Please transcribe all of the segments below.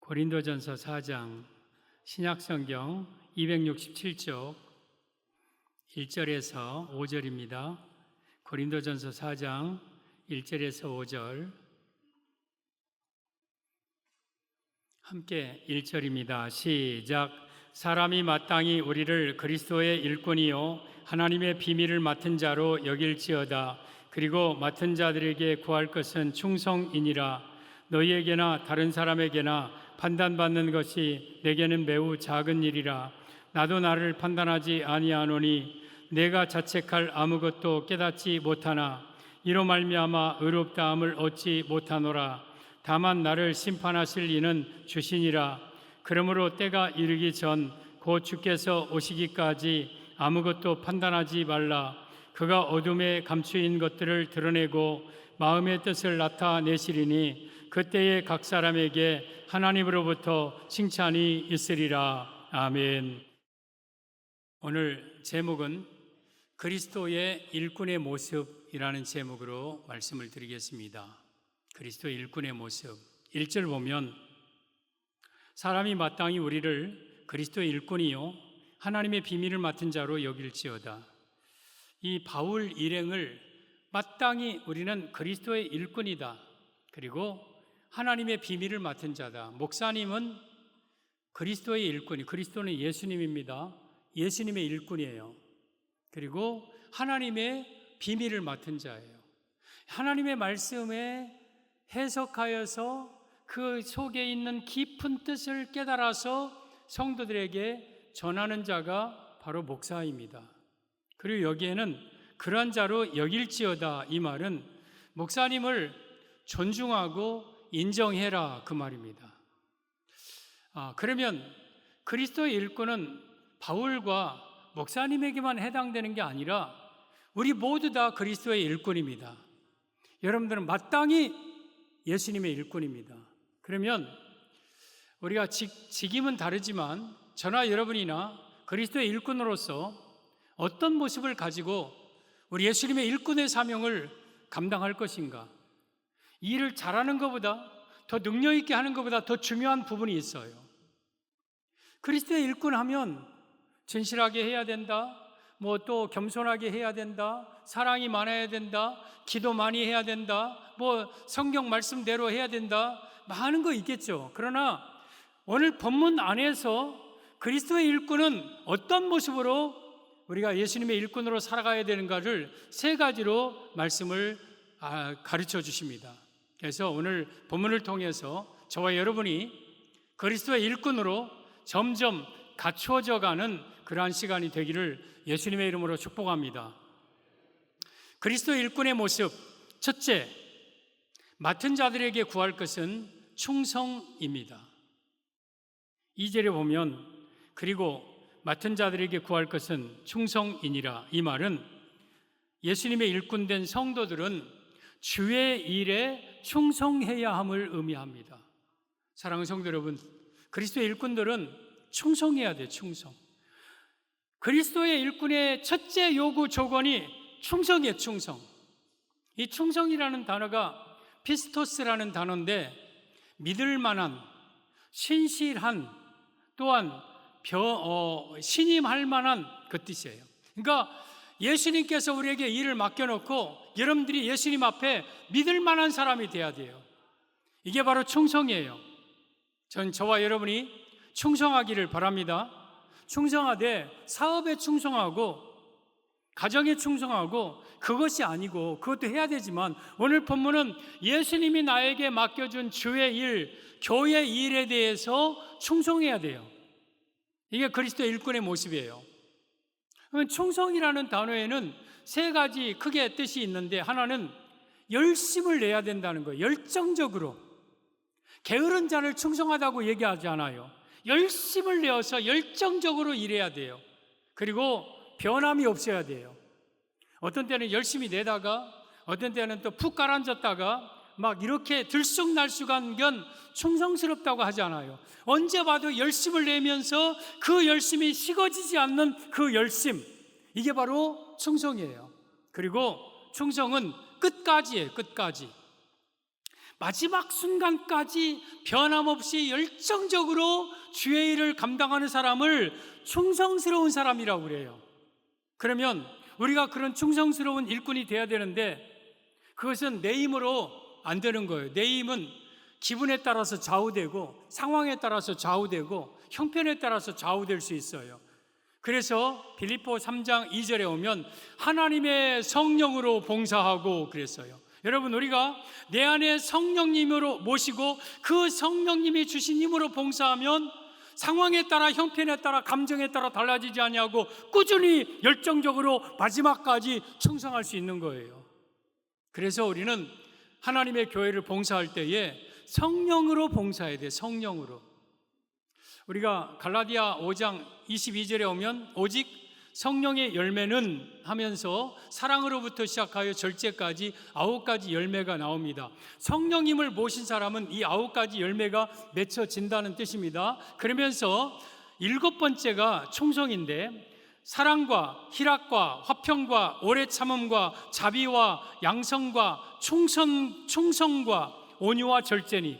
고린도전서 4장 신약성경 267쪽 1절에서 5절입니다. 고린도전서 4장 1절에서 5절 함께 1절입니다. 시작. 사람이 마땅히 우리를 그리스도의 일꾼이요 하나님의 비밀을 맡은 자로 여길지어다. 그리고 맡은 자들에게 구할 것은 충성이니라. 너희에게나 다른 사람에게나 판단받는 것이 내게는 매우 작은 일이라. 나도 나를 판단하지 아니하노니 내가 자책할 아무것도 깨닫지 못하나 이로 말미암아 의롭다함을 얻지 못하노라. 다만 나를 심판하실 이는 주시니라. 그러므로 때가 이르기 전 곧 주께서 오시기까지 아무것도 판단하지 말라. 그가 어둠에 감추인 것들을 드러내고 마음의 뜻을 나타내시리니 그때에 각 사람에게 하나님으로부터 칭찬이 있으리라. 아멘. 오늘 제목은 그리스도의 일꾼의 모습이라는 제목으로 말씀을 드리겠습니다. 그리스도의 일꾼의 모습. 1절 보면 사람이 마땅히 우리를 그리스도의 일꾼이요 하나님의 비밀을 맡은 자로 여길지어다. 이 바울 일행을 마땅히 우리는 그리스도의 일꾼이다. 그리고 하나님의 비밀을 맡은 자다. 목사님은 그리스도의 일꾼이, 그리스도는 예수님입니다. 예수님의 일꾼이에요. 그리고 하나님의 비밀을 맡은 자예요. 하나님의 말씀에 해석하여서 그 속에 있는 깊은 뜻을 깨달아서 성도들에게 전하는 자가 바로 목사입니다. 그리고 여기에는 그러한 자로 여길지어다, 이 말은 목사님을 존중하고 인정해라, 그 말입니다. 그러면 그리스도의 일꾼은 바울과 목사님에게만 해당되는 게 아니라 우리 모두 다 그리스도의 일꾼입니다. 여러분들은 마땅히 예수님의 일꾼입니다. 그러면 우리가 직임은 다르지만 저나 여러분이나 그리스도의 일꾼으로서 어떤 모습을 가지고 우리 예수님의 일꾼의 사명을 감당할 것인가? 이 일을 잘하는 것보다, 더 능력 있게 하는 것보다 더 중요한 부분이 있어요. 그리스도의 일꾼 하면 진실하게 해야 된다, 또 겸손하게 해야 된다, 사랑이 많아야 된다, 기도 많이 해야 된다, 성경 말씀대로 해야 된다, 많은 거 있겠죠. 그러나 오늘 본문 안에서 그리스도의 일꾼은 어떤 모습으로 우리가 예수님의 일꾼으로 살아가야 되는가를 세 가지로 말씀을 가르쳐 주십니다. 그래서 오늘 본문을 통해서 저와 여러분이 그리스도의 일꾼으로 점점 갖추어져 가는 그러한 시간이 되기를 예수님의 이름으로 축복합니다. 그리스도의 일꾼의 모습, 첫째, 맡은 자들에게 구할 것은 충성입니다. 2절에 보면 그리고 맡은 자들에게 구할 것은 충성이니라. 이 말은 예수님의 일꾼된 성도들은 주의 일에 충성해야 함을 의미합니다. 사랑하는 성도 여러분, 그리스도의 일꾼들은 충성해야 돼요. 충성. 그리스도의 일꾼의 첫째 요구 조건이 충성이에요. 충성. 이 충성이라는 단어가 피스토스라는 단어인데 믿을 만한, 신실한, 또한 신임할 만한 그 뜻이에요. 그러니까 예수님께서 우리에게 일을 맡겨놓고 여러분들이 예수님 앞에 믿을 만한 사람이 돼야 돼요. 이게 바로 충성이에요. 저와 여러분이 충성하기를 바랍니다. 충성하되 사업에 충성하고 가정에 충성하고 그것이 아니고 그것도 해야 되지만 오늘 본문은 예수님이 나에게 맡겨준 주의 일, 교회 일에 대해서 충성해야 돼요. 이게 그리스도의 일꾼의 모습이에요. 충성이라는 단어에는 세 가지 크게 뜻이 있는데 하나는 열심을 내야 된다는 거예요. 열정적으로. 게으른 자를 충성하다고 얘기하지 않아요. 열심을 내어서 열정적으로 일해야 돼요. 그리고 변함이 없어야 돼요. 어떤 때는 열심히 내다가 어떤 때는 또 푹 가라앉았다가 이렇게 들쑥날쑥한 건 충성스럽다고 하지 않아요. 언제 봐도 열심을 내면서 그 열심이 식어지지 않는 그 열심, 이게 바로 충성이에요. 그리고 충성은 끝까지예요. 끝까지. 마지막 순간까지 변함없이 열정적으로 주의 일을 감당하는 사람을 충성스러운 사람이라고 그래요. 그러면 우리가 그런 충성스러운 일꾼이 돼야 되는데, 그것은 내 힘으로 안 되는 거예요. 내 힘은 기분에 따라서 좌우되고, 상황에 따라서 좌우되고, 형편에 따라서 좌우될 수 있어요. 그래서 빌립보 3장 2절에 오면 하나님의 성령으로 봉사하고 그랬어요. 여러분, 우리가 내 안에 성령님으로 모시고 그 성령님이 주신 힘으로 봉사하면 상황에 따라, 형편에 따라, 감정에 따라 달라지지 아니하고 꾸준히 열정적으로 마지막까지 충성할 수 있는 거예요. 그래서 우리는 하나님의 교회를 봉사할 때에 성령으로 봉사해야 돼. 성령으로. 우리가 갈라디아 5장 22절에 오면 오직 성령의 열매는 하면서 사랑으로부터 시작하여 절제까지 9가지 열매가 나옵니다. 성령님을 모신 사람은 이 9가지 열매가 맺혀진다는 뜻입니다. 그러면서 7번째가 충성인데, 사랑과 희락과 화평과 오래 참음과 자비와 양성과 충성과 온유와 절제니,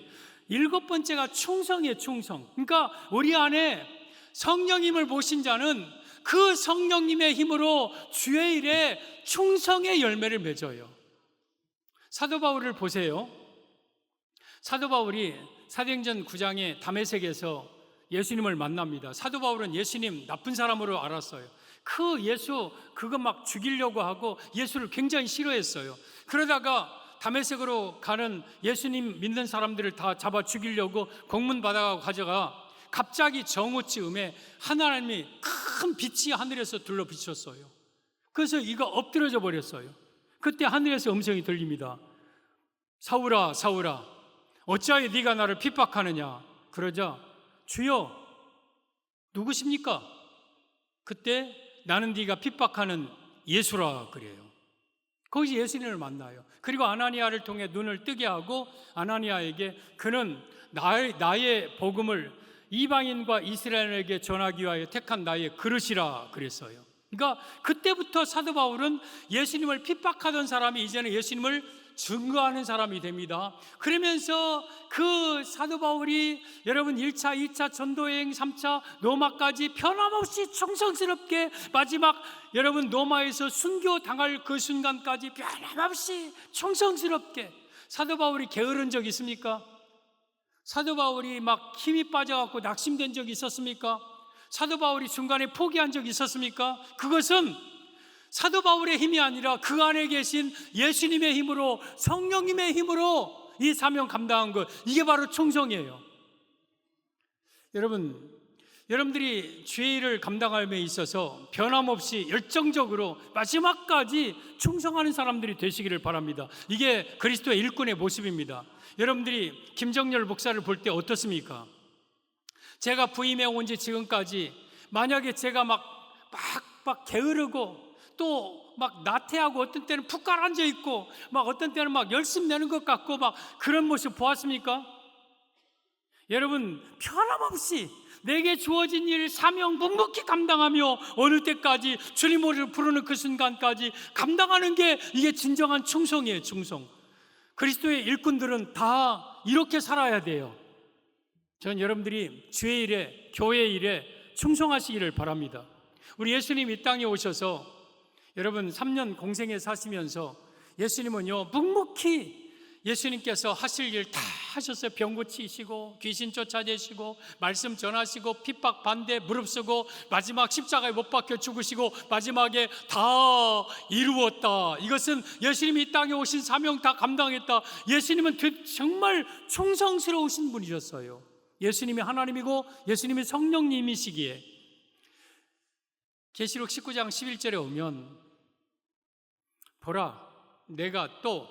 7번째가 충성이에요. 충성. 그러니까 우리 안에 성령님을 모신 자는 그 성령님의 힘으로 주의 일에 충성의 열매를 맺어요. 사도 바울을 보세요. 사도 바울이 사도행전 9장에 다메섹에서 예수님을 만납니다. 사도 바울은 예수님 나쁜 사람으로 알았어요. 그 예수 그거 막 죽이려고 하고 예수를 굉장히 싫어했어요. 그러다가 다메섹으로 가는 예수님 믿는 사람들을 다 잡아 죽이려고 공문 받아가고 가져가, 갑자기 정오쯤에 하나님이 큰 빛이 하늘에서 둘러 비쳤어요. 그래서 이가 엎드려져 버렸어요. 그때 하늘에서 음성이 들립니다. 사울아, 사울아, 어찌하여 네가 나를 핍박하느냐? 그러자 주여 누구십니까? 그때 나는 네가 핍박하는 예수라 그래요. 거기서 예수님을 만나요. 그리고 아나니아를 통해 눈을 뜨게 하고 아나니아에게 그는 나의 복음을 이방인과 이스라엘에게 전하기 위하여 택한 나의 그릇이라 그랬어요. 그러니까 그때부터 사도 바울은 예수님을 핍박하던 사람이 이제는 예수님을 증거하는 사람이 됩니다. 그러면서 그 사도 바울이 여러분 1차, 2차 전도여행, 3차 로마까지 변함없이 충성스럽게 마지막 여러분 로마에서 순교 당할 그 순간까지 변함없이 충성스럽게, 사도 바울이 게으른 적 있습니까? 사도 바울이 막 힘이 빠져갖고 낙심된 적이 있었습니까? 사도 바울이 중간에 포기한 적이 있었습니까? 그것은 사도 바울의 힘이 아니라 그 안에 계신 예수님의 힘으로, 성령님의 힘으로 이 사명 감당한 것, 이게 바로 충성이에요. 여러분들이 주의 일을 감당함에 있어서 변함없이 열정적으로 마지막까지 충성하는 사람들이 되시기를 바랍니다. 이게 그리스도의 일꾼의 모습입니다. 여러분들이 김정열 목사를 볼 때 어떻습니까? 제가 부임해 온 지 지금까지 만약에 제가 막 게으르고 또 막 나태하고 어떤 때는 푹 가라앉아 있고 막 어떤 때는 막 열심 내는 것 같고 막 그런 모습 보았습니까? 여러분, 변함없이 내게 주어진 일 사명 묵묵히 감당하며 어느 때까지 주님을 부르는 그 순간까지 감당하는 게 이게 진정한 충성이에요. 충성. 그리스도의 일꾼들은 다 이렇게 살아야 돼요. 전 여러분들이 주의 일에, 교회 일에 충성하시기를 바랍니다. 우리 예수님 이 땅에 오셔서 여러분 3년 공생에 사시면서 예수님은요 묵묵히 예수님께서 하실 일 다 하셨어요. 병 고치시고 귀신 쫓아내시고 말씀 전하시고 핍박 반대 무릅쓰고 마지막 십자가에 못 박혀 죽으시고 마지막에 다 이루었다. 이것은 예수님이 이 땅에 오신 사명 다 감당했다. 예수님은 정말 충성스러우신 분이셨어요. 예수님이 하나님이고 예수님이 성령님이시기에 계시록 19장 11절에 오면 보라 내가 또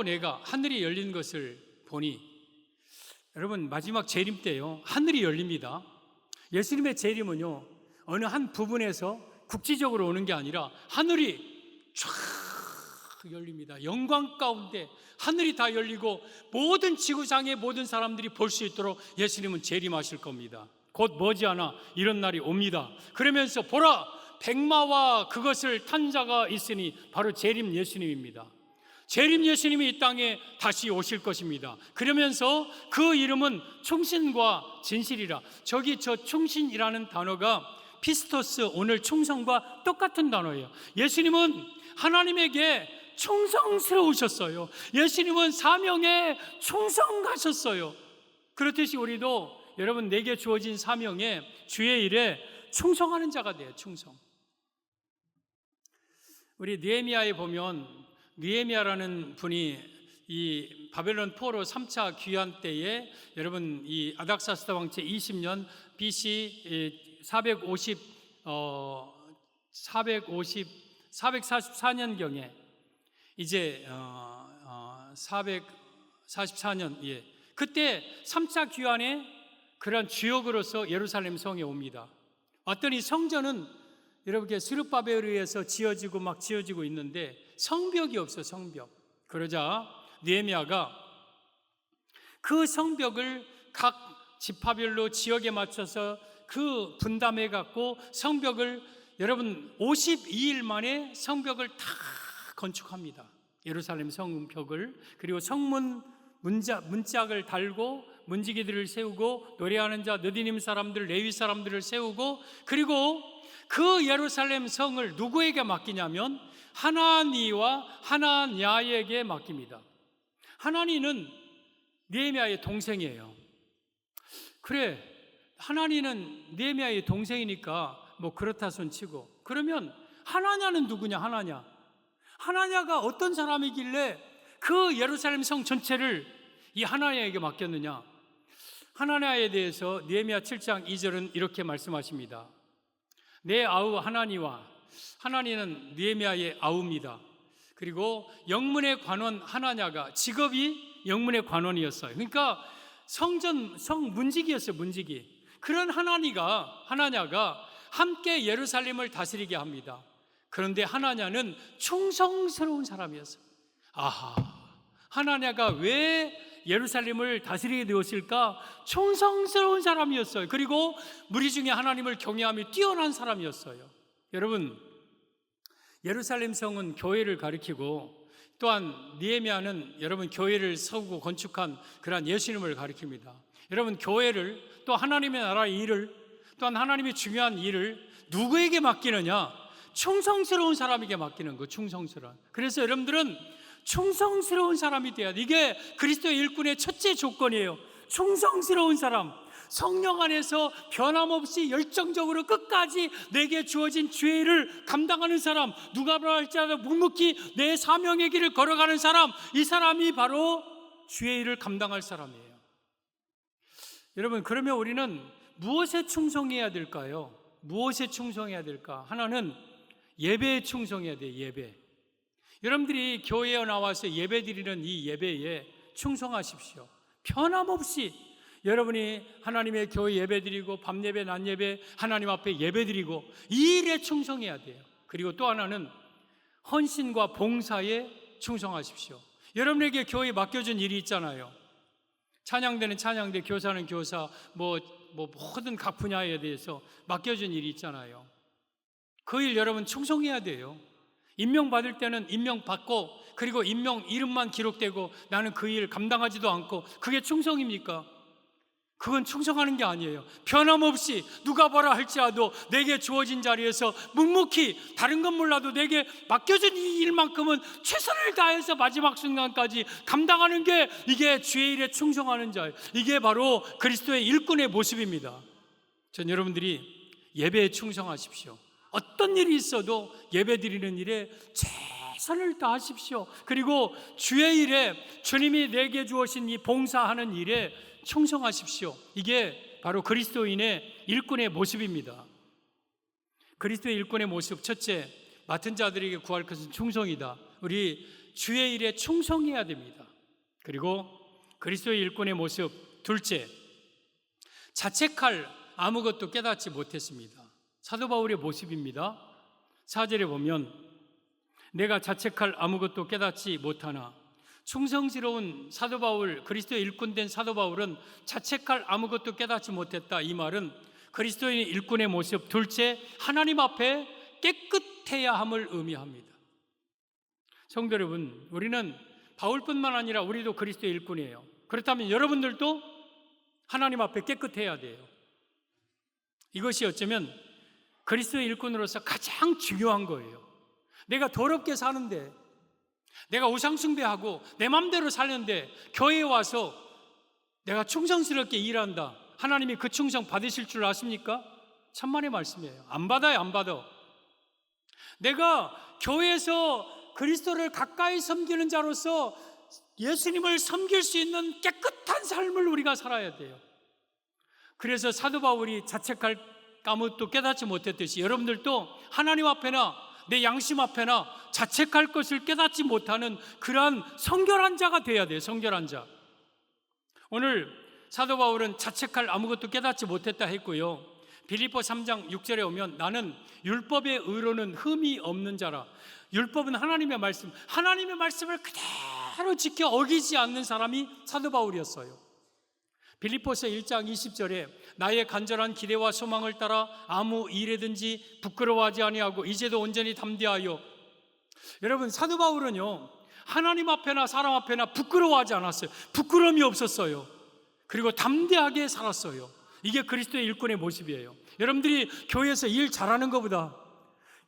내가 하늘이 열린 것을 보니, 여러분 마지막 재림 때요 하늘이 열립니다. 예수님의 재림은요 어느 한 부분에서 국지적으로 오는 게 아니라 하늘이 쫙 열립니다. 영광 가운데 하늘이 다 열리고 모든 지구상의 모든 사람들이 볼 수 있도록 예수님은 재림하실 겁니다. 곧 머지않아 이런 날이 옵니다. 그러면서 보라 백마와 그것을 탄 자가 있으니 바로 재림 예수님입니다. 재림 예수님이 이 땅에 다시 오실 것입니다. 그러면서 그 이름은 충신과 진실이라. 저기 저 충신이라는 단어가 피스토스, 오늘 충성과 똑같은 단어예요. 예수님은 하나님에게 충성스러우셨어요. 예수님은 사명에 충성하셨어요. 그렇듯이 우리도 여러분 내게 주어진 사명에 주의 일에 충성하는 자가 돼요. 충성. 우리 느헤미야에 보면 느헤미야라는 분이 이 바벨론 포로 3차 귀환 때에 여러분 이 아닥사스다 왕 제 20년 BC 444년경에 이제 444년 그때 3차 귀환에 그런 주역으로서 예루살렘 성에 옵니다. 왔더니 성전은 여러분께 스룹바벨에 의해서 지어지고 막 지어지고 있는데 성벽이 없어. 성벽. 그러자 느헤미야가 그 성벽을 각 지파별로 지역에 맞춰서 그 분담해 갖고 성벽을 여러분 52일 만에 성벽을 다 건축합니다. 예루살렘 성벽을. 그리고 성문 문짝을 달고 문지기들을 세우고 노래하는 자 느디님 사람들 레위 사람들을 세우고 그리고 그 예루살렘 성을 누구에게 맡기냐면 하나니와 하나냐에게 맡깁니다. 하나니는 느헤미야의 동생이에요. 그래, 하나니는 느헤미야의 동생이니까 뭐 그렇다 손치고, 그러면 하나냐는 누구냐? 하나냐가 어떤 사람이길래 그 예루살렘 성 전체를 이 하나냐에게 맡겼느냐? 하나냐에 대해서 느헤미야 7장 2절은 이렇게 말씀하십니다. 내 아우 하나니와, 하나니는 느헤미야의 아우입니다. 그리고 영문의 관원 하나냐가 직업이 영문의 관원이었어요. 그러니까 성 문지기였어요. 문지기. 그런 하나냐가 함께 예루살렘을 다스리게 합니다. 그런데 하나냐는 충성스러운 사람이었어요. 아하, 하나냐가 왜 예루살렘을 다스리게 되었을까? 충성스러운 사람이었어요. 그리고 무리 중에 하나님을 경외하며 뛰어난 사람이었어요. 여러분, 예루살렘 성은 교회를 가리키고 또한 느헤미야는 여러분 교회를 세우고 건축한 그러한 예수님을 가리킵니다. 여러분, 교회를 또 하나님의 나라의 일을 또한 하나님의 중요한 일을 누구에게 맡기느냐? 충성스러운 사람에게 맡기는 거. 충성스러운. 그래서 여러분들은 충성스러운 사람이 돼야 돼. 이게 그리스도의 일꾼의 첫째 조건이에요. 충성스러운 사람. 성령 안에서 변함없이 열정적으로 끝까지 내게 주어진 주의 일을 감당하는 사람, 누가 뭐라 할지라도 묵묵히 내 사명의 길을 걸어가는 사람, 이 사람이 바로 주의 일을 감당할 사람이에요. 여러분, 그러면 우리는 무엇에 충성해야 될까요? 무엇에 충성해야 될까? 하나는 예배에 충성해야 돼요. 예배. 여러분들이 교회에 나와서 예배 드리는 이 예배에 충성하십시오. 변함없이 여러분이 하나님의 교회 예배 드리고 밤 예배, 낮 예배, 하나님 앞에 예배 드리고 이 일에 충성해야 돼요. 그리고 또 하나는 헌신과 봉사에 충성하십시오. 여러분에게 교회에 맡겨준 일이 있잖아요. 찬양대는 찬양대, 교사는 교사, 모든 각 분야에 대해서 맡겨준 일이 있잖아요. 그 일 여러분 충성해야 돼요. 임명받을 때는 임명받고 그리고 임명 이름만 기록되고 나는 그 일 감당하지도 않고, 그게 충성입니까? 그건 충성하는 게 아니에요. 변함없이 누가 뭐라 할지라도 내게 주어진 자리에서 묵묵히, 다른 건 몰라도 내게 맡겨진 이 일만큼은 최선을 다해서 마지막 순간까지 감당하는 게, 이게 주의 일에 충성하는 자예요. 이게 바로 그리스도의 일꾼의 모습입니다. 전 여러분들이 예배에 충성하십시오. 어떤 일이 있어도 예배 드리는 일에 최선을 다하십시오. 그리고 주의 일에, 주님이 내게 주어진 이 봉사하는 일에 충성하십시오. 이게 바로 그리스도인의 일꾼의 모습입니다. 그리스도의 일꾼의 모습, 첫째, 맡은 자들에게 구할 것은 충성이다. 우리 주의 일에 충성해야 됩니다. 그리고 그리스도의 일꾼의 모습, 둘째, 자책할 아무것도 깨닫지 못했습니다. 사도 바울의 모습입니다. 4절에 보면 내가 자책할 아무것도 깨닫지 못하나, 충성스러운 사도 바울, 그리스도의 일꾼된 사도 바울은 자책할 아무것도 깨닫지 못했다. 이 말은 그리스도의 일꾼의 모습, 둘째, 하나님 앞에 깨끗해야 함을 의미합니다. 성도 여러분, 우리는 바울뿐만 아니라 우리도 그리스도의 일꾼이에요. 그렇다면 여러분들도 하나님 앞에 깨끗해야 돼요. 이것이 어쩌면 그리스도의 일꾼으로서 가장 중요한 거예요. 내가 더럽게 사는데, 내가 우상숭배하고 내 맘대로 살는데 교회에 와서 내가 충성스럽게 일한다. 하나님이 그 충성 받으실 줄 아십니까? 천만의 말씀이에요. 안 받아요, 안 받아. 내가 교회에서 그리스도를 가까이 섬기는 자로서 예수님을 섬길 수 있는 깨끗한 삶을 우리가 살아야 돼요. 그래서 사도 바울이 자책할 까무도 깨닫지 못했듯이 여러분들도 하나님 앞에나 내 양심 앞에나 자책할 것을 깨닫지 못하는 그러한 성결한 자가 돼야 돼요. 성결한 자. 오늘 사도 바울은 자책할 아무것도 깨닫지 못했다 했고요. 빌립보 3장 6절에 오면 나는 율법의 의로는 흠이 없는 자라. 율법은 하나님의 말씀, 하나님의 말씀을 그대로 지켜 어기지 않는 사람이 사도 바울이었어요. 빌립보서 1장 20절에 나의 간절한 기대와 소망을 따라 아무 일에든지 부끄러워하지 아니하고 이제도 온전히 담대하여. 여러분, 사도 바울은요 하나님 앞에나 사람 앞에나 부끄러워하지 않았어요. 부끄러움이 없었어요. 그리고 담대하게 살았어요. 이게 그리스도의 일꾼의 모습이에요. 여러분들이 교회에서 일 잘하는 것보다,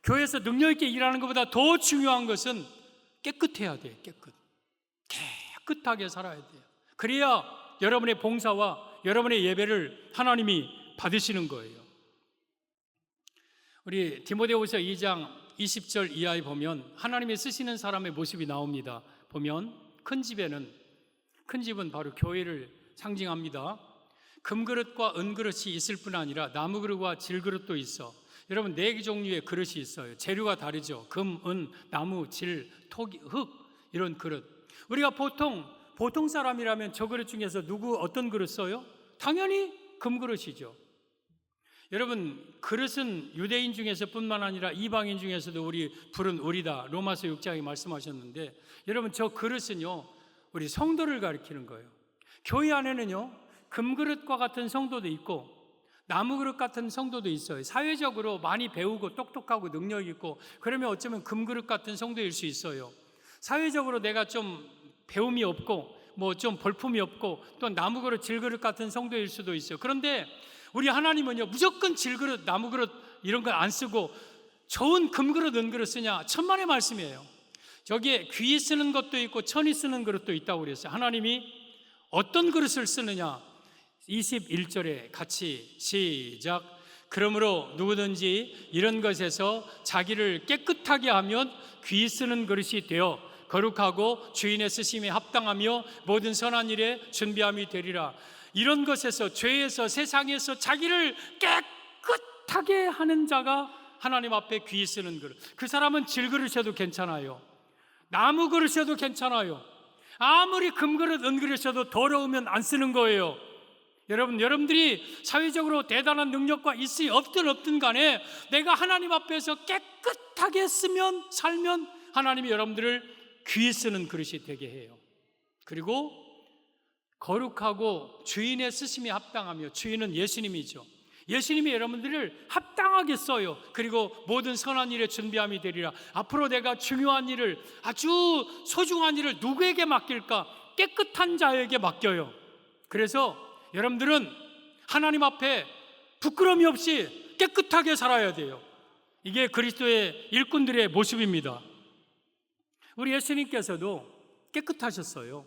교회에서 능력 있게 일하는 것보다 더 중요한 것은 깨끗해야 돼요. 깨끗하게 살아야 돼요. 그래야 여러분의 봉사와 여러분의 예배를 하나님이 받으시는 거예요. 우리 디모데후서 2장 20절 이하에 보면 하나님이 쓰시는 사람의 모습이 나옵니다. 보면 큰 집은 바로 교회를 상징합니다. 금그릇과 은그릇이 있을 뿐 아니라 나무그릇과 질그릇도 있어. 여러분, 네 종류의 그릇이 있어요. 재료가 다르죠. 금, 은, 나무, 질, 토기, 흙, 이런 그릇. 우리가 보통 사람이라면 저 그릇 중에서 어떤 그릇 써요? 당연히 금그릇이죠. 여러분, 그릇은 유대인 중에서 뿐만 아니라 이방인 중에서도 불은 우리다. 로마서 6장에 말씀하셨는데, 여러분, 저 그릇은요 우리 성도를 가리키는 거예요. 교회 안에는요 금그릇과 같은 성도도 있고 나무그릇 같은 성도도 있어요. 사회적으로 많이 배우고 똑똑하고 능력 있고 그러면 어쩌면 금그릇 같은 성도일 수 있어요. 사회적으로 내가 좀 배움이 없고 좀 볼품이 없고 또 나무그릇, 질그릇 같은 성도일 수도 있어요. 그런데 우리 하나님은요 무조건 질그릇, 나무그릇 이런 걸 안 쓰고 좋은 금그릇, 은그릇 쓰냐? 천만의 말씀이에요. 저기에 귀에 쓰는 것도 있고 천이 쓰는 그릇도 있다고 그랬어요. 하나님이 어떤 그릇을 쓰느냐? 21절에 같이 시작. 그러므로 누구든지 이런 것에서 자기를 깨끗하게 하면 귀 쓰는 그릇이 되어 거룩하고 주인의 쓰심에 합당하며 모든 선한 일에 준비함이 되리라. 이런 것에서, 죄에서, 세상에서 자기를 깨끗하게 하는 자가 하나님 앞에 귀 쓰는 그릇. 그 사람은 질그릇이어도 괜찮아요. 나무 그릇이어도 괜찮아요. 아무리 금그릇, 은그릇이어도 더러우면 안 쓰는 거예요. 여러분들이 사회적으로 대단한 능력과 있으니 없든 간에 내가 하나님 앞에서 깨끗하게 살면 하나님이 여러분들을 귀 쓰는 그릇이 되게 해요. 그리고 거룩하고 주인의 쓰심에 합당하며, 주인은 예수님이죠. 예수님이 여러분들을 합당하게 써요. 그리고 모든 선한 일에 준비함이 되리라. 앞으로 내가 중요한 일을, 아주 소중한 일을 누구에게 맡길까? 깨끗한 자에게 맡겨요. 그래서 여러분들은 하나님 앞에 부끄러움이 없이 깨끗하게 살아야 돼요. 이게 그리스도의 일꾼들의 모습입니다. 우리 예수님께서도 깨끗하셨어요.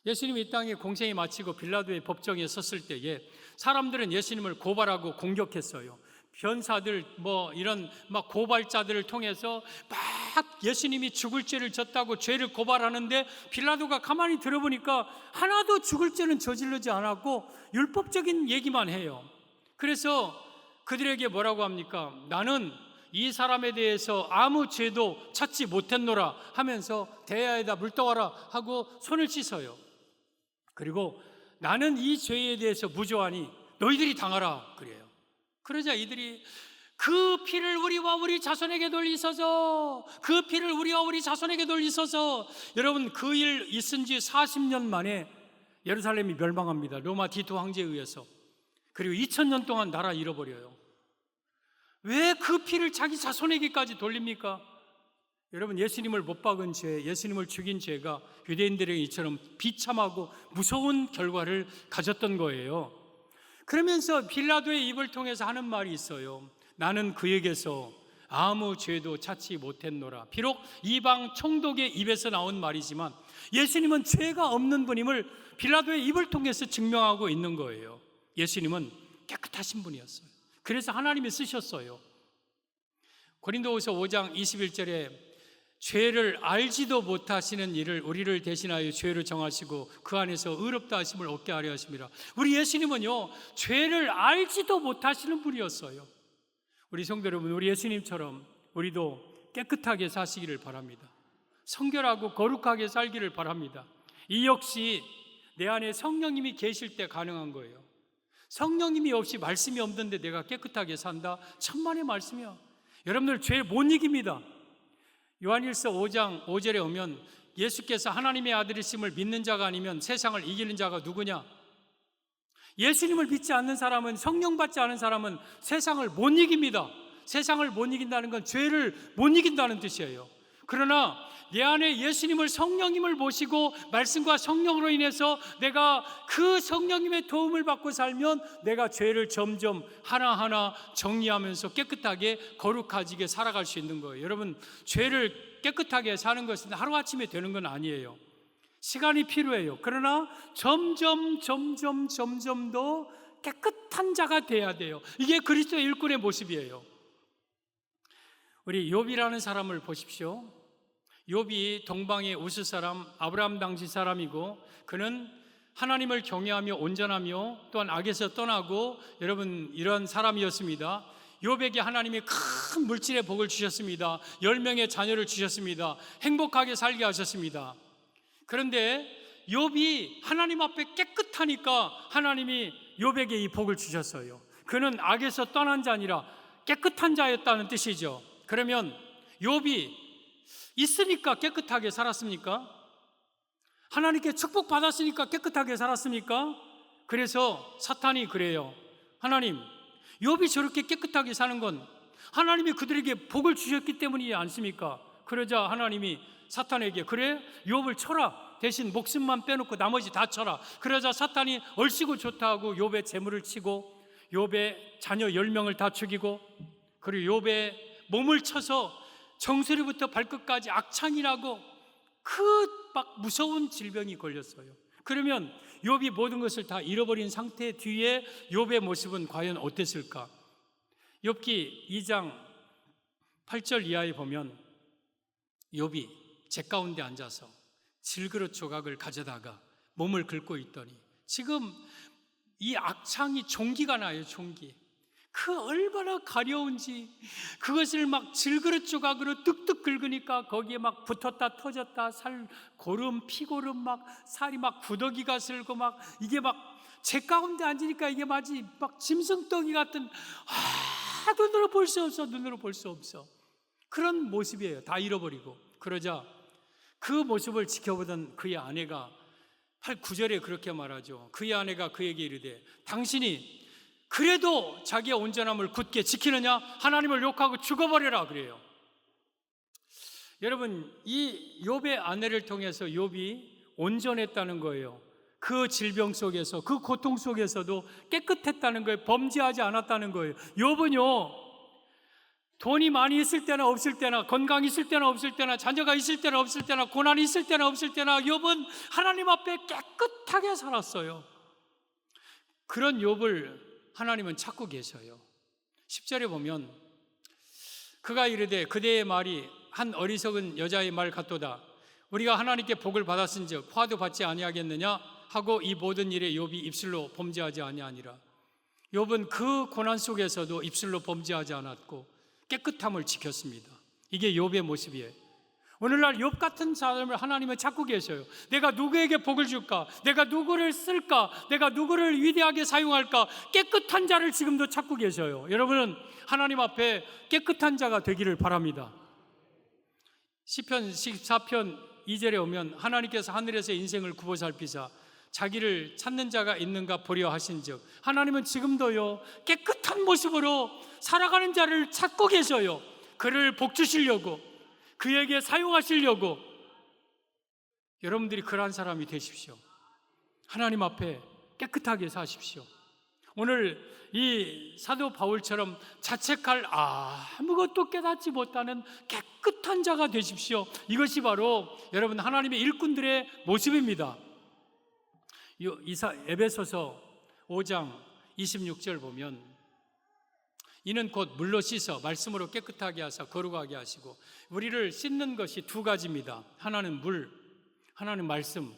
예수님이 이 땅에 공생이 마치고 빌라도의 법정에 섰을 때에 사람들은 예수님을 고발하고 공격했어요. 변사들 이런 고발자들을 통해서 막 예수님이 죽을 죄를 졌다고 죄를 고발하는데 빌라도가 가만히 들어보니까 하나도 죽을 죄는 저지르지 않았고 율법적인 얘기만 해요. 그래서 그들에게 뭐라고 합니까? 나는 이 사람에 대해서 아무 죄도 찾지 못했노라 하면서 대야에다 물 떠와라 하고 손을 씻어요. 그리고 나는 이 죄에 대해서 무죄하니 너희들이 당하라 그래요. 그러자 이들이 그 피를 우리와 우리 자손에게 돌리소서, 그 피를 우리와 우리 자손에게 돌리소서. 여러분, 그 일 있은 지 40년 만에 예루살렘이 멸망합니다. 로마 디토 황제에 의해서. 그리고 2000년 동안 나라 잃어버려요. 왜 그 피를 자기 자손에게까지 돌립니까? 여러분, 예수님을 못 박은 죄, 예수님을 죽인 죄가 유대인들에게 이처럼 비참하고 무서운 결과를 가졌던 거예요. 그러면서 빌라도의 입을 통해서 하는 말이 있어요. 나는 그에게서 아무 죄도 찾지 못했노라. 비록 이방 총독의 입에서 나온 말이지만 예수님은 죄가 없는 분임을 빌라도의 입을 통해서 증명하고 있는 거예요. 예수님은 깨끗하신 분이었어요. 그래서 하나님이 쓰셨어요. 고린도후서 5장 21절에 죄를 알지도 못하시는 이를 우리를 대신하여 죄를 정하시고 그 안에서 의롭다 하심을 얻게 하려 하심이라. 우리 예수님은요, 죄를 알지도 못하시는 분이었어요. 우리 성도 여러분, 우리 예수님처럼 우리도 깨끗하게 사시기를 바랍니다. 성결하고 거룩하게 살기를 바랍니다. 이 역시 내 안에 성령님이 계실 때 가능한 거예요. 성령님이 없이 말씀이 없는데 내가 깨끗하게 산다? 천만의 말씀이야. 여러분들 죄 못 이깁니다. 요한일서 5장 5절에 오면 예수께서 하나님의 아들이심을 믿는 자가 아니면 세상을 이기는 자가 누구냐? 예수님을 믿지 않는 사람은, 성령 받지 않은 사람은 세상을 못 이깁니다. 세상을 못 이긴다는 건 죄를 못 이긴다는 뜻이에요. 그러나 내 안에 예수님을, 성령님을 모시고 말씀과 성령으로 인해서 내가 그 성령님의 도움을 받고 살면 내가 죄를 점점 하나하나 정리하면서 깨끗하게 거룩해지게 살아갈 수 있는 거예요. 여러분, 죄를 깨끗하게 사는 것은 하루아침에 되는 건 아니에요. 시간이 필요해요. 그러나 점점 더 깨끗한 자가 돼야 돼요. 이게 그리스도의 일꾼의 모습이에요. 우리 욥이라는 사람을 보십시오. 욥이 동방의 우스 사람, 아브라함 당시 사람이고, 그는 하나님을 경외하며 온전하며 또한 악에서 떠나고, 여러분, 이런 사람이었습니다. 욥에게 하나님이 큰 물질의 복을 주셨습니다. 10명의 자녀를 주셨습니다. 행복하게 살게 하셨습니다. 그런데 욥이 하나님 앞에 깨끗하니까 하나님이 욥에게 이 복을 주셨어요. 그는 악에서 떠난 자 아니라 깨끗한 자였다는 뜻이죠. 그러면 욥이 있으니까 깨끗하게 살았습니까? 하나님께 축복받았으니까 깨끗하게 살았습니까? 그래서 사탄이 그래요. 하나님, 욥이 저렇게 깨끗하게 사는 건 하나님이 그들에게 복을 주셨기 때문이지 않습니까? 그러자 하나님이 사탄에게, 그래? 욥을 쳐라. 대신 목숨만 빼놓고 나머지 다 쳐라. 그러자 사탄이 얼씨구 좋다 하고 욥의 재물을 치고 욥의 자녀 10명을 다 죽이고, 그리고 욥의 몸을 쳐서 정수리부터 발끝까지 악창이라고 그 막 무서운 질병이 걸렸어요. 그러면 욥이 모든 것을 다 잃어버린 상태 뒤에 욥의 모습은 과연 어땠을까? 욥기 2장 8절 이하에 보면 욥이 재 가운데 앉아서 질그릇 조각을 가져다가 몸을 긁고 있더니 지금 이 악창이 종기가 나요. 종기. 그 얼마나 가려운지 그것을 막 질그릇 조각으로 뚝뚝 긁으니까 거기에 막 붙었다 터졌다 살 고름 피고름 막 살이 막 구더기가 슬고 막 이게 막 재 가운데 앉으니까 이게 마치 막 짐승덩이 같은, 눈으로 볼 수 없어, 눈으로 볼 수 없어, 그런 모습이에요. 다 잃어버리고. 그러자 그 모습을 지켜보던 그의 아내가 9절에 그렇게 말하죠. 그의 아내가 그에게 이르되 당신이 그래도 자기의 온전함을 굳게 지키느냐? 하나님을 욕하고 죽어버려라 그래요. 여러분, 이 욥의 아내를 통해서 욥이 온전했다는 거예요. 그 질병 속에서, 그 고통 속에서도 깨끗했다는 거예요. 범죄하지 않았다는 거예요. 욥은요, 돈이 많이 있을 때나 없을 때나, 건강이 있을 때나 없을 때나, 자녀가 있을 때나 없을 때나, 고난이 있을 때나 없을 때나 욥은 하나님 앞에 깨끗하게 살았어요. 그런 욥을 하나님은 찾고 계셔요. 10절에 보면 그가 이르되 그대의 말이 한 어리석은 여자의 말 같도다. 우리가 하나님께 복을 받았은즉 화도 받지 아니하겠느냐 하고 이 모든 일에 욥이 입술로 범죄하지 아니하니라. 욥은 그 고난 속에서도 입술로 범죄하지 않았고 깨끗함을 지켰습니다. 이게 욥의 모습이에요. 오늘날 욥 같은 사람을 하나님은 찾고 계셔요. 내가 누구에게 복을 줄까? 내가 누구를 쓸까? 내가 누구를 위대하게 사용할까? 깨끗한 자를 지금도 찾고 계셔요. 여러분은 하나님 앞에 깨끗한 자가 되기를 바랍니다. 시편 14편 2절에 오면 하나님께서 하늘에서 인생을 굽어 살피사 자기를 찾는 자가 있는가 보려 하신즉, 하나님은 지금도요 깨끗한 모습으로 살아가는 자를 찾고 계셔요. 그를 복 주시려고, 그에게 사용하시려고 여러분들이 그러한 사람이 되십시오. 하나님 앞에 깨끗하게 사십시오. 오늘 이 사도 바울처럼 자책할 아무것도 깨닫지 못하는 깨끗한 자가 되십시오. 이것이 바로 여러분 하나님의 일꾼들의 모습입니다. 에베소서 5장 26절 보면 이는 곧 물로 씻어 말씀으로 깨끗하게 하사 거룩하게 하시고, 우리를 씻는 것이 두 가지입니다. 하나는 물, 하나는 말씀.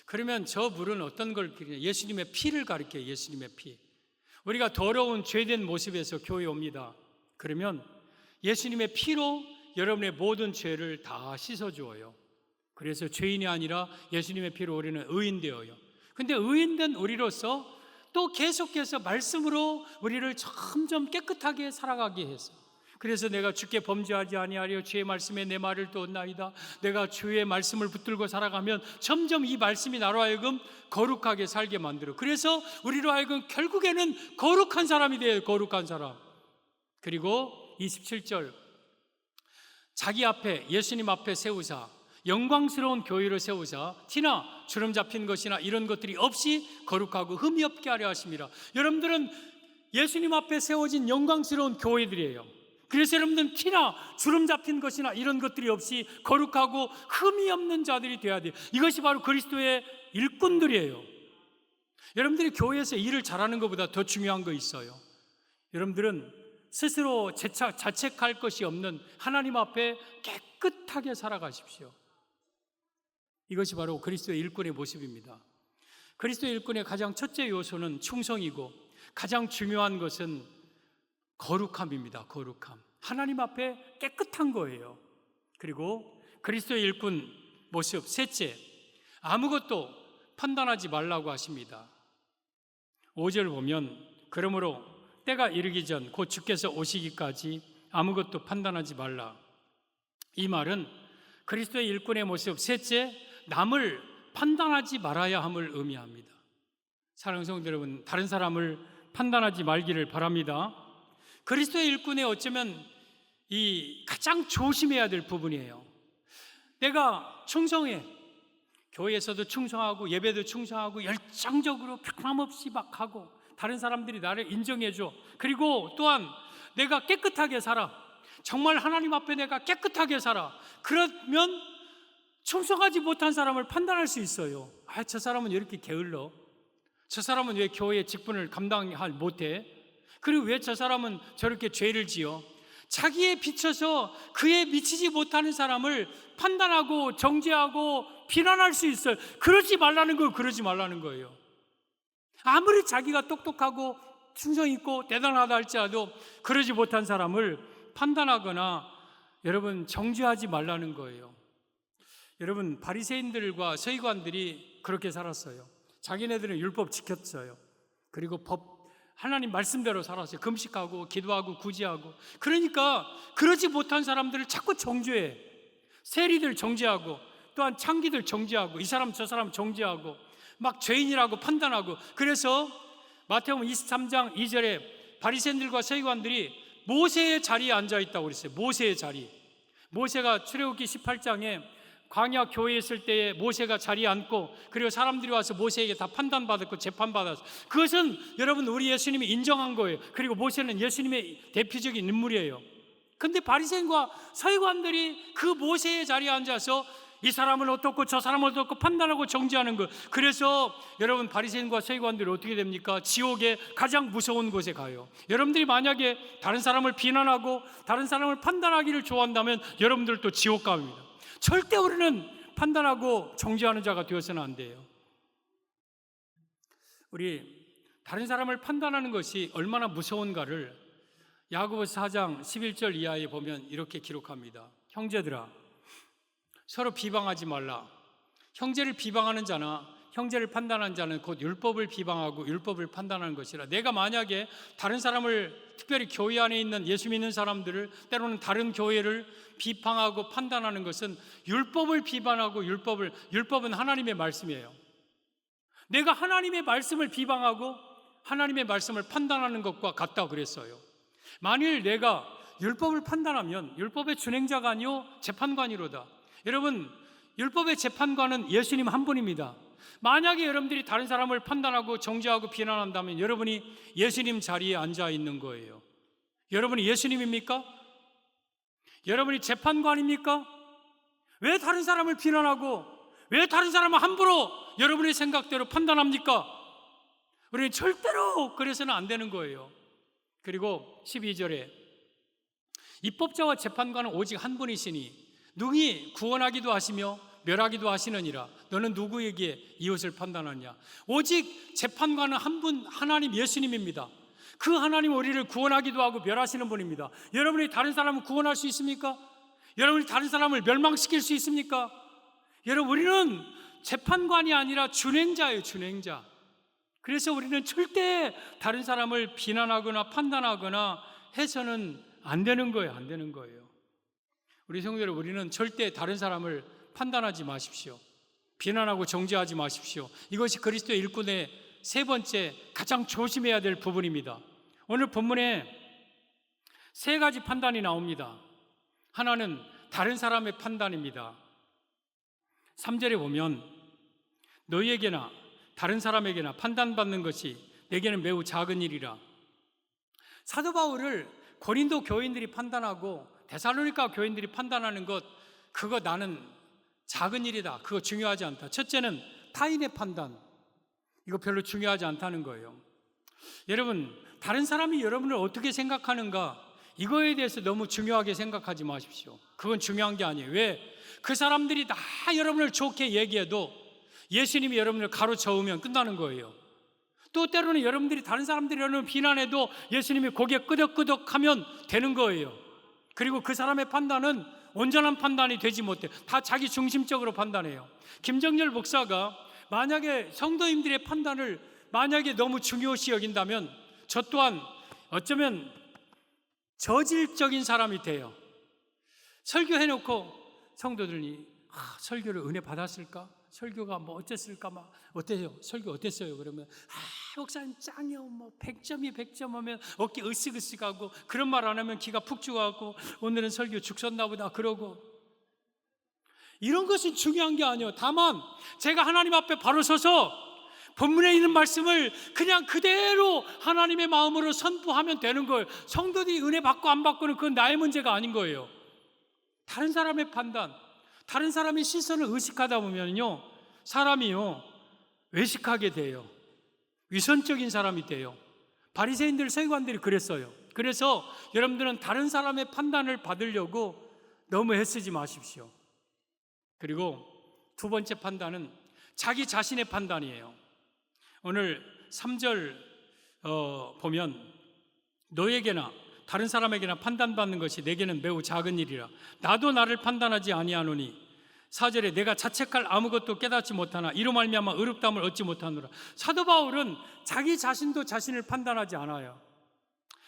그러면 저 물은 어떤 걸 가리켜요? 예수님의 피를 가리켜요. 예수님의 피. 우리가 더러운 죄된 모습에서 교회에 옵니다. 그러면 예수님의 피로 여러분의 모든 죄를 다 씻어주어요. 그래서 죄인이 아니라 예수님의 피로 우리는 의인되어요. 근데 의인된 우리로서 또 계속해서 말씀으로 우리를 점점 깨끗하게 살아가게 해서, 그래서 내가 주께 범죄하지 아니하려 주의 말씀에 내 말을 두었나이다. 내가 주의 말씀을 붙들고 살아가면 점점 이 말씀이 나로 하여금 거룩하게 살게 만들어. 그래서 우리로 하여금 결국에는 거룩한 사람이 돼요. 거룩한 사람. 그리고 27절, 자기 앞에 예수님 앞에 세우사 영광스러운 교회를 세우사 티나 주름 잡힌 것이나 이런 것들이 없이 거룩하고 흠이 없게 하려 하심이라. 여러분들은 예수님 앞에 세워진 영광스러운 교회들이에요. 그래서 여러분들은 티나 주름 잡힌 것이나 이런 것들이 없이 거룩하고 흠이 없는 자들이 되어야 돼요. 이것이 바로 그리스도의 일꾼들이에요. 여러분들이 교회에서 일을 잘하는 것보다 더 중요한 거 있어요. 여러분들은 스스로 자책할 것이 없는 하나님 앞에 깨끗하게 살아가십시오. 이것이 바로 그리스도의 일꾼의 모습입니다. 그리스도의 일꾼의 가장 첫째 요소는 충성이고, 가장 중요한 것은 거룩함입니다. 거룩함. 하나님 앞에 깨끗한 거예요. 그리고 그리스도의 일꾼 모습 셋째, 아무것도 판단하지 말라고 하십니다. 5절 보면 그러므로 때가 이르기 전 곧 주께서 오시기까지 아무것도 판단하지 말라. 이 말은 그리스도의 일꾼의 모습 셋째, 남을 판단하지 말아야 함을 의미합니다. 사랑하는 성도 여러분, 다른 사람을 판단하지 말기를 바랍니다. 그리스도의 일꾼에 어쩌면 이 가장 조심해야 될 부분이에요. 내가 충성해. 교회에서도 충성하고 예배도 충성하고 열정적으로 변함없이 막 하고 다른 사람들이 나를 인정해줘. 그리고 또한 내가 깨끗하게 살아. 정말 하나님 앞에 내가 깨끗하게 살아. 그러면 충성하지 못한 사람을 판단할 수 있어요. 저 사람은 왜 이렇게 게을러? 저 사람은 왜 교회의 직분을 감당하지 못해? 그리고 왜 저 사람은 저렇게 죄를 지어? 자기에 비춰서 그에 미치지 못하는 사람을 판단하고 정죄하고 비난할 수 있어요. 그러지 말라는 거예요. 그러지 말라는 거예요. 아무리 자기가 똑똑하고 충성 있고 대단하다 할지라도 그러지 못한 사람을 판단하거나 여러분 정죄하지 말라는 거예요. 여러분, 바리새인들과 서기관들이 그렇게 살았어요. 자기네들은 율법 지켰어요. 그리고 하나님 말씀대로 살았어요. 금식하고 기도하고 구제하고. 그러니까 그러지 못한 사람들을 자꾸 정죄해. 세리들 정죄하고, 또한 창기들 정죄하고, 이 사람 저 사람 정죄하고, 막 죄인이라고 판단하고. 그래서 마태복음 23장 2절에 바리새인들과 서기관들이 모세의 자리에 앉아 있다고 그랬어요. 모세의 자리. 모세가 출애굽기 18장에 광야 교회에 있을 때에 모세가 자리에 앉고, 그리고 사람들이 와서 모세에게 다 판단받았고 재판받았어. 그것은 여러분 우리 예수님이 인정한 거예요. 그리고 모세는 예수님의 대표적인 인물이에요. 근데 바리새인과 서기관들이 그 모세의 자리에 앉아서 이 사람은 어떻고 저 사람은 어떻고 판단하고 정죄하는 거. 그래서 여러분 바리새인과 서기관들이 어떻게 됩니까? 지옥의 가장 무서운 곳에 가요. 여러분들이 만약에 다른 사람을 비난하고 다른 사람을 판단하기를 좋아한다면 여러분들도 지옥 갑니다. 절대 우리는 판단하고 정죄하는 자가 되어서는 안 돼요. 우리 다른 사람을 판단하는 것이 얼마나 무서운가를 야고보서 4장 11절 이하에 보면 이렇게 기록합니다. 형제들아, 서로 비방하지 말라. 형제를 비방하는 자나 형제를 판단하는 자는 곧 율법을 비방하고 율법을 판단하는 것이라. 내가 만약에 다른 사람을, 특별히 교회 안에 있는 예수 믿는 사람들을, 때로는 다른 교회를 비방하고 판단하는 것은 율법을 비방하고 율법은 하나님의 말씀이에요. 내가 하나님의 말씀을 비방하고 하나님의 말씀을 판단하는 것과 같다고 그랬어요. 만일 내가 율법을 판단하면 율법의 준행자가 아니요 재판관이로다. 여러분, 율법의 재판관은 예수님 한 분입니다. 만약에 여러분들이 다른 사람을 판단하고 정죄하고 비난한다면 여러분이 예수님 자리에 앉아 있는 거예요. 여러분이 예수님입니까? 여러분이 재판관입니까? 왜 다른 사람을 비난하고 왜 다른 사람을 함부로 여러분의 생각대로 판단합니까? 우리는 절대로 그래서는 안 되는 거예요. 그리고 12절에 입법자와 재판관은 오직 한 분이시니 능히 구원하기도 하시며 멸하기도 하시느니라. 너는 누구에게 이웃을 판단하냐? 오직 재판관은 한 분, 하나님 예수님입니다. 그 하나님 우리를 구원하기도 하고 멸하시는 분입니다. 여러분이 다른 사람을 구원할 수 있습니까? 여러분이 다른 사람을 멸망시킬 수 있습니까? 여러분, 우리는 재판관이 아니라 준행자예요, 준행자. 그래서 우리는 절대 다른 사람을 비난하거나 판단하거나 해서는 안 되는 거예요, 안 되는 거예요. 우리 성도들, 우리는 절대 다른 사람을 판단하지 마십시오. 비난하고 정죄하지 마십시오. 이것이 그리스도의 일꾼의 세 번째 가장 조심해야 될 부분입니다. 오늘 본문에 세 가지 판단이 나옵니다. 하나는 다른 사람의 판단입니다. 3절에 보면 너희에게나 다른 사람에게나 판단받는 것이 내게는 매우 작은 일이라. 사도 바울을 고린도 교인들이 판단하고 데살로니가 교인들이 판단하는 것, 그거 나는 작은 일이다, 그거 중요하지 않다. 첫째는 타인의 판단, 이거 별로 중요하지 않다는 거예요. 여러분, 다른 사람이 여러분을 어떻게 생각하는가, 이거에 대해서 너무 중요하게 생각하지 마십시오. 그건 중요한 게 아니에요. 왜? 그 사람들이 다 여러분을 좋게 얘기해도 예수님이 여러분을 가로저으면 끝나는 거예요. 또 때로는 여러분들이 다른 사람들이 여러분을 비난해도 예수님이 고개 끄덕끄덕하면 되는 거예요. 그리고 그 사람의 판단은 온전한 판단이 되지 못해. 다 자기 중심적으로 판단해요. 김정열 목사가 만약에 성도님들의 판단을 만약에 너무 중요시 여긴다면 저 또한 어쩌면 저질적인 사람이 돼요. 설교해놓고 성도들이 설교를 은혜 받았을까? 설교가 뭐 어땠을까? 막 어때요? 설교 어땠어요? 그러면 목사님 짱이요. 뭐 100점이 100점 하면 어깨 으쓱으쓱하고 그런 말 안 하면 기가 푹 죽어가고 오늘은 설교 죽었나 보다 그러고, 이런 것이 중요한 게 아니에요. 다만 제가 하나님 앞에 바로 서서 본문에 있는 말씀을 그냥 그대로 하나님의 마음으로 선포하면 되는 거예요. 성도들이 은혜 받고 안 받고는 그건 나의 문제가 아닌 거예요. 다른 사람의 판단, 다른 사람의 시선을 의식하다 보면요, 사람이요 외식하게 돼요. 위선적인 사람이 돼요. 바리새인들, 서기관들이 그랬어요. 그래서 여러분들은 다른 사람의 판단을 받으려고 너무 애쓰지 마십시오. 그리고 두 번째 판단은 자기 자신의 판단이에요. 오늘 3절 보면 너에게나 다른 사람에게나 판단받는 것이 내게는 매우 작은 일이라. 나도 나를 판단하지 아니하노니. 4절에 내가 자책할 아무것도 깨닫지 못하나 이로 말미암아 의롭다함을 얻지 못하노라. 사도 바울은 자기 자신도 자신을 판단하지 않아요.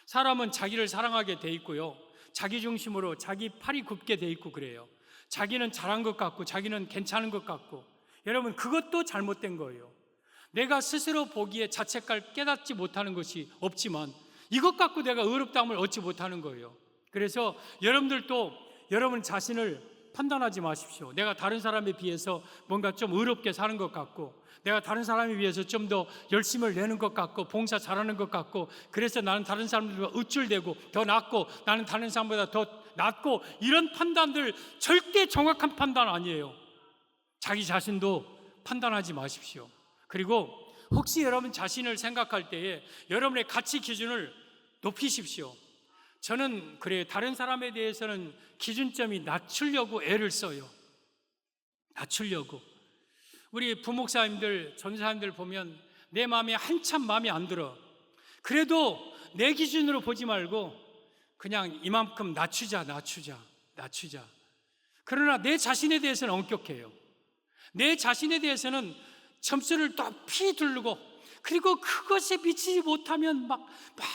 사람은 자기를 사랑하게 돼 있고요, 자기 중심으로 자기 팔이 굽게 돼 있고 그래요. 자기는 잘한 것 같고 자기는 괜찮은 것 같고. 여러분, 그것도 잘못된 거예요. 내가 스스로 보기에 자책할 깨닫지 못하는 것이 없지만 이것 갖고 내가 의롭다함을 얻지 못하는 거예요. 그래서 여러분들도 여러분 자신을 판단하지 마십시오. 내가 다른 사람에 비해서 뭔가 좀 의롭게 사는 것 같고, 내가 다른 사람에 비해서 좀 더 열심을 내는 것 같고, 봉사 잘하는 것 같고, 그래서 나는 다른 사람들보다 우쭐대고 더 낫고, 나는 다른 사람보다 더 낫고, 이런 판단들 절대 정확한 판단 아니에요. 자기 자신도 판단하지 마십시오. 그리고 혹시 여러분 자신을 생각할 때에 여러분의 가치 기준을 높이십시오. 저는 그래요. 다른 사람에 대해서는 기준점이 낮추려고 애를 써요. 낮추려고. 우리 부목사님들, 전사님들 보면 내 마음에 한참 마음에 안 들어. 그래도 내 기준으로 보지 말고 그냥 이만큼 낮추자. 그러나 내 자신에 대해서는 엄격해요. 내 자신에 대해서는 점수를 높이 두르고, 그리고 그것에 미치지 못하면 막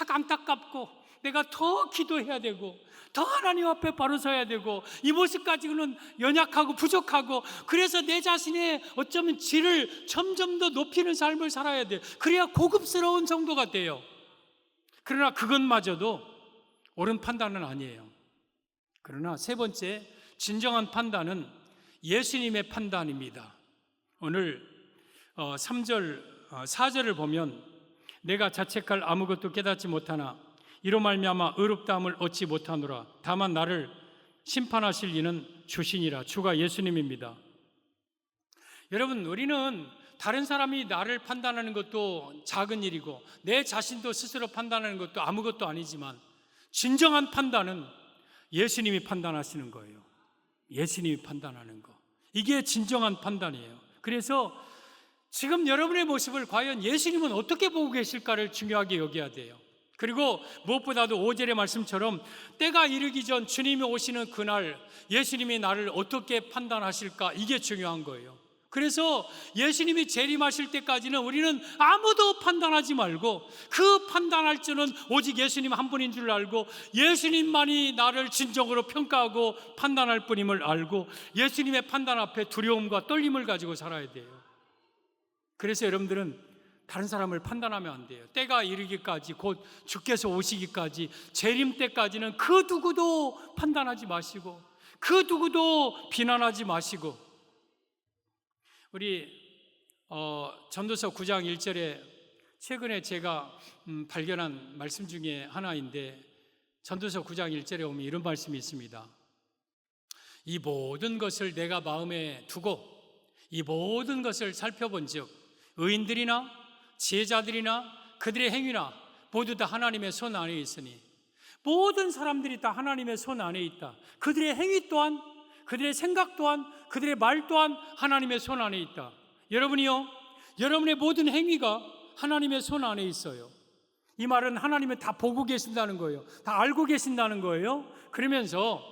안타깝고, 내가 더 기도해야 되고 더 하나님 앞에 바로 서야 되고, 이 모습까지는 연약하고 부족하고, 그래서 내 자신의 어쩌면 질을 점점 더 높이는 삶을 살아야 돼요. 그래야 고급스러운 정도가 돼요. 그러나 그것마저도 옳은 판단은 아니에요. 그러나 세 번째, 진정한 판단은 예수님의 판단입니다. 오늘 3절, 4절을 보면 내가 자책할 아무것도 깨닫지 못하나 이로 말미암아 의롭다함을 얻지 못하노라. 다만 나를 심판하실 이는 주시니라. 주가 예수님입니다. 여러분, 우리는 다른 사람이 나를 판단하는 것도 작은 일이고 내 자신도 스스로 판단하는 것도 아무것도 아니지만 진정한 판단은 예수님이 판단하시는 거예요. 예수님이 판단하는 거. 이게 진정한 판단이에요. 그래서 지금 여러분의 모습을 과연 예수님은 어떻게 보고 계실까를 중요하게 여겨야 돼요. 그리고 무엇보다도 5절의 말씀처럼 때가 이르기 전 주님이 오시는 그날 예수님이 나를 어떻게 판단하실까, 이게 중요한 거예요. 그래서 예수님이 재림하실 때까지는 우리는 아무도 판단하지 말고 그 판단할 줄은 오직 예수님 한 분인 줄 알고 예수님만이 나를 진정으로 평가하고 판단할 분임을 알고 예수님의 판단 앞에 두려움과 떨림을 가지고 살아야 돼요. 그래서 여러분들은 다른 사람을 판단하면 안 돼요. 때가 이르기까지, 곧 주께서 오시기까지, 재림 때까지는 그 누구도 판단하지 마시고 그 누구도 비난하지 마시고, 우리 전도서 9장 1절에 최근에 제가 발견한 말씀 중에 하나인데, 전도서 9장 1절에 보면 이런 말씀이 있습니다. 이 모든 것을 내가 마음에 두고 이 모든 것을 살펴본즉 의인들이나 지혜자들이나 그들의 행위나 모두 다 하나님의 손 안에 있으니, 모든 사람들이 다 하나님의 손 안에 있다. 그들의 행위 또한, 그들의 생각 또한, 그들의 말 또한 하나님의 손 안에 있다. 여러분이요, 여러분의 모든 행위가 하나님의 손 안에 있어요. 이 말은 하나님은 다 보고 계신다는 거예요. 다 알고 계신다는 거예요. 그러면서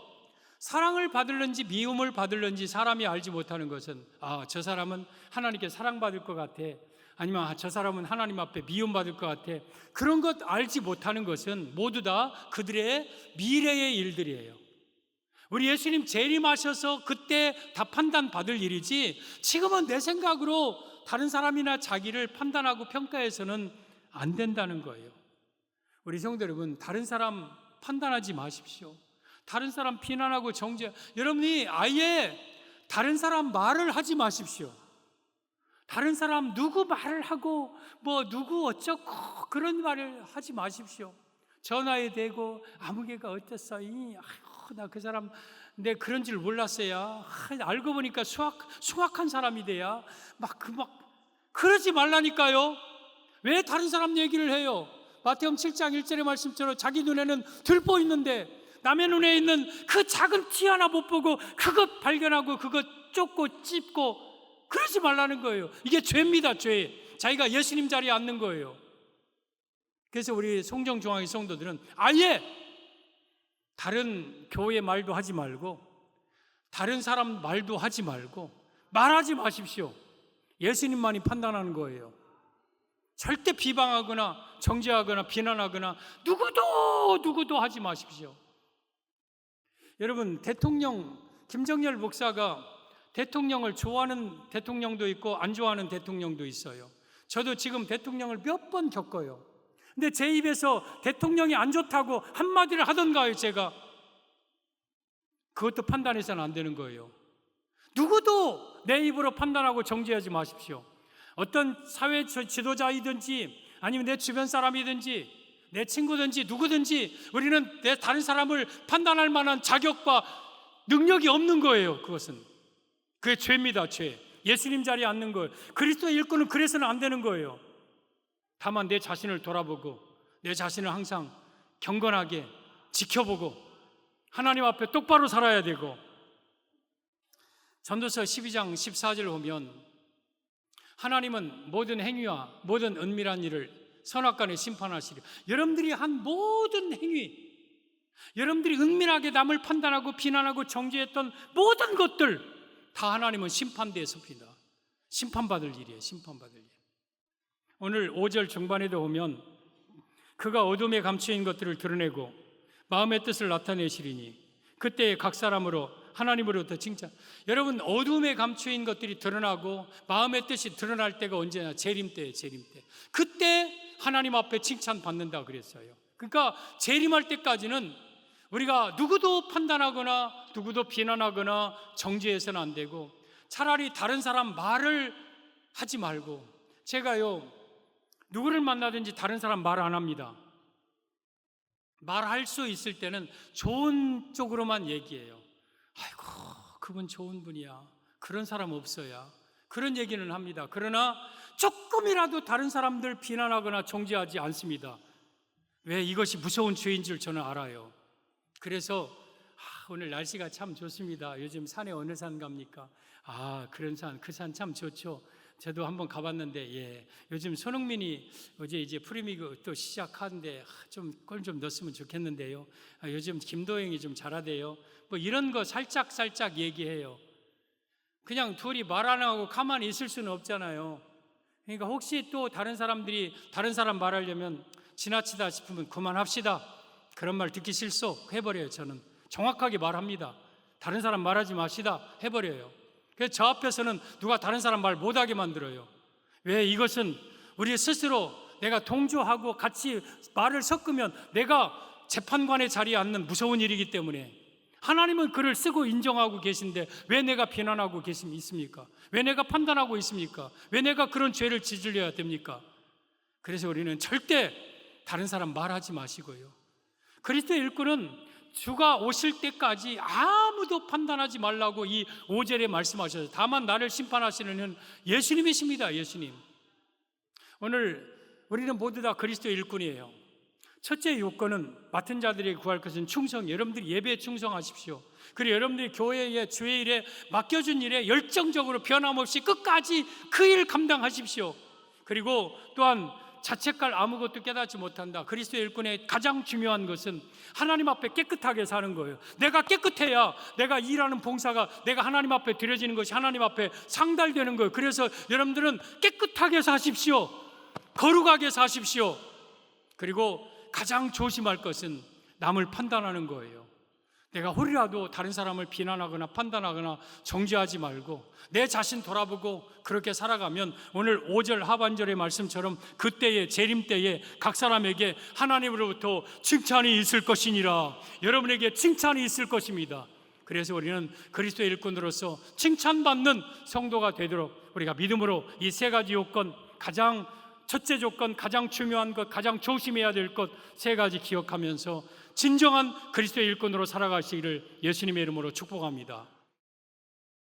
사랑을 받을는지 미움을 받을는지 사람이 알지 못하는 것은, 저 사람은 하나님께 사랑받을 것 같아, 아니면 저 사람은 하나님 앞에 미움받을 것 같아, 그런 것 알지 못하는 것은 모두 다 그들의 미래의 일들이에요. 우리 예수님 재림하셔서 그때 다 판단받을 일이지, 지금은 내 생각으로 다른 사람이나 자기를 판단하고 평가해서는 안 된다는 거예요. 우리 성도 여러분, 다른 사람 판단하지 마십시오. 다른 사람 비난하고 여러분이 아예 다른 사람 말을 하지 마십시오. 다른 사람 누구 말을 하고 누구 어쩌고 그런 말을 하지 마십시오. 전화에 대고 아무개가 어땠어? 나 그 사람 내 그런 줄 몰랐어야. 알고 보니까 수학한 사람이 돼야. 그러지 말라니까요. 왜 다른 사람 얘기를 해요? 마태복음 7장 1절의 말씀처럼 자기 눈에는 들보 있는데 남의 눈에 있는 그 작은 티 하나 못 보고 그것 발견하고 그것 쫓고 찝고 그러지 말라는 거예요. 이게 죄입니다, 죄. 자기가 예수님 자리에 앉는 거예요. 그래서 우리 송정중앙의 성도들은 아예 다른 교회 말도 하지 말고 다른 사람 말도 하지 말고 말하지 마십시오. 예수님만이 판단하는 거예요. 절대 비방하거나 정죄하거나 비난하거나 누구도 하지 마십시오. 여러분, 김정열 목사가 대통령을 좋아하는 대통령도 있고 안 좋아하는 대통령도 있어요. 저도 지금 대통령을 몇 번 겪어요. 근데 제 입에서 대통령이 안 좋다고 한마디를 하던가요, 제가? 그것도 판단해서는 안 되는 거예요. 누구도 내 입으로 판단하고 정죄하지 마십시오. 어떤 사회 지도자이든지 아니면 내 주변 사람이든지 내 친구든지 누구든지 우리는 내 다른 사람을 판단할 만한 자격과 능력이 없는 거예요. 그게 죄입니다, 죄. 예수님 자리에 앉는 거예요. 그리스도의 일꾼은 그래서는 안 되는 거예요. 다만 내 자신을 돌아보고 내 자신을 항상 경건하게 지켜보고 하나님 앞에 똑바로 살아야 되고, 전도서 12장 14절을 보면 하나님은 모든 행위와 모든 은밀한 일을 선악간에 심판하시리. 여러분들이 한 모든 행위, 여러분들이 은밀하게 남을 판단하고 비난하고 정죄했던 모든 것들 다 하나님은 심판대에 섭니다. 심판받을 일이에요. 심판받을 일. 오늘 5절 중반에도 보면 그가 어둠에 감추인 것들을 드러내고 마음의 뜻을 나타내시리니 그때 각 사람으로 하나님으로부터 칭찬. 여러분, 어둠에 감추인 것들이 드러나고 마음의 뜻이 드러날 때가 언제나 재림 때예요. 재림 때. 그때 하나님 앞에 칭찬받는다 그랬어요. 그러니까 재림할 때까지는 우리가 누구도 판단하거나 누구도 비난하거나 정죄해서는 안 되고, 차라리 다른 사람 말을 하지 말고, 제가요 누구를 만나든지 다른 사람 말 안 합니다. 말할 수 있을 때는 좋은 쪽으로만 얘기해요. 아이고 그분 좋은 분이야, 그런 사람 없어야, 그런 얘기는 합니다. 그러나 조금이라도 다른 사람들 비난하거나 정죄하지 않습니다. 왜? 이것이 무서운 죄인 줄 저는 알아요. 그래서 오늘 날씨가 참 좋습니다. 요즘 산에 어느 산 갑니까? 그런 산, 그 산 참 좋죠. 저도 한번 가봤는데, 요즘 손흥민이 어제 이제 프리미그 또 시작하는데 좀 골 좀 넣었으면 좋겠는데요. 요즘 김도영이 좀 잘하대요. 뭐 이런 거 살짝 얘기해요. 그냥 둘이 말 안 하고 가만히 있을 수는 없잖아요. 그러니까 혹시 또 다른 사람들이 다른 사람 말하려면 지나치다 싶으면 그만합시다, 그런 말 듣기 싫소 해버려요. 저는 정확하게 말합니다. 다른 사람 말하지 마시다 해버려요. 그래서 저 앞에서는 누가 다른 사람 말 못하게 만들어요. 왜? 이것은 우리 스스로 내가 동조하고 같이 말을 섞으면 내가 재판관의 자리에 앉는 무서운 일이기 때문에, 하나님은 그를 쓰고 인정하고 계신데 왜 내가 비난하고 있습니까? 왜 내가 판단하고 있습니까? 왜 내가 그런 죄를 짓으려야 됩니까? 그래서 우리는 절대 다른 사람 말하지 마시고요, 그리스도의 일꾼은 주가 오실 때까지 아무도 판단하지 말라고 이 5절에 말씀하셔서, 다만 나를 심판하시는 예수님이십니다. 예수님. 오늘 우리는 모두 다 그리스도의 일꾼이에요. 첫째 요건은 맡은 자들에게 구할 것은 충성. 여러분들이 예배에 충성하십시오. 그리고 여러분들이 교회에 주의 일에 맡겨준 일에 열정적으로 변함없이 끝까지 그 일 감당하십시오. 그리고 또한 자책할 아무것도 깨닫지 못한다. 그리스도의 일꾼의 가장 중요한 것은 하나님 앞에 깨끗하게 사는 거예요. 내가 깨끗해야 내가 일하는 봉사가 내가 하나님 앞에 드려지는 것이 하나님 앞에 상달되는 거예요. 그래서 여러분들은 깨끗하게 사십시오. 거룩하게 사십시오. 그리고 가장 조심할 것은 남을 판단하는 거예요. 내가 혹이라도 다른 사람을 비난하거나 판단하거나 정죄하지 말고 내 자신 돌아보고 그렇게 살아가면 오늘 5절 하반절의 말씀처럼 그때에 재림 때에 각 사람에게 하나님으로부터 칭찬이 있을 것이니라. 여러분에게 칭찬이 있을 것입니다. 그래서 우리는 그리스도의 일꾼으로서 칭찬받는 성도가 되도록 우리가 믿음으로 이 세 가지 요건, 가장 첫째 조건, 가장 중요한 것, 가장 조심해야 될 것 세 가지 기억하면서 진정한 그리스도의 일꾼으로 살아가시기를 예수님의 이름으로 축복합니다.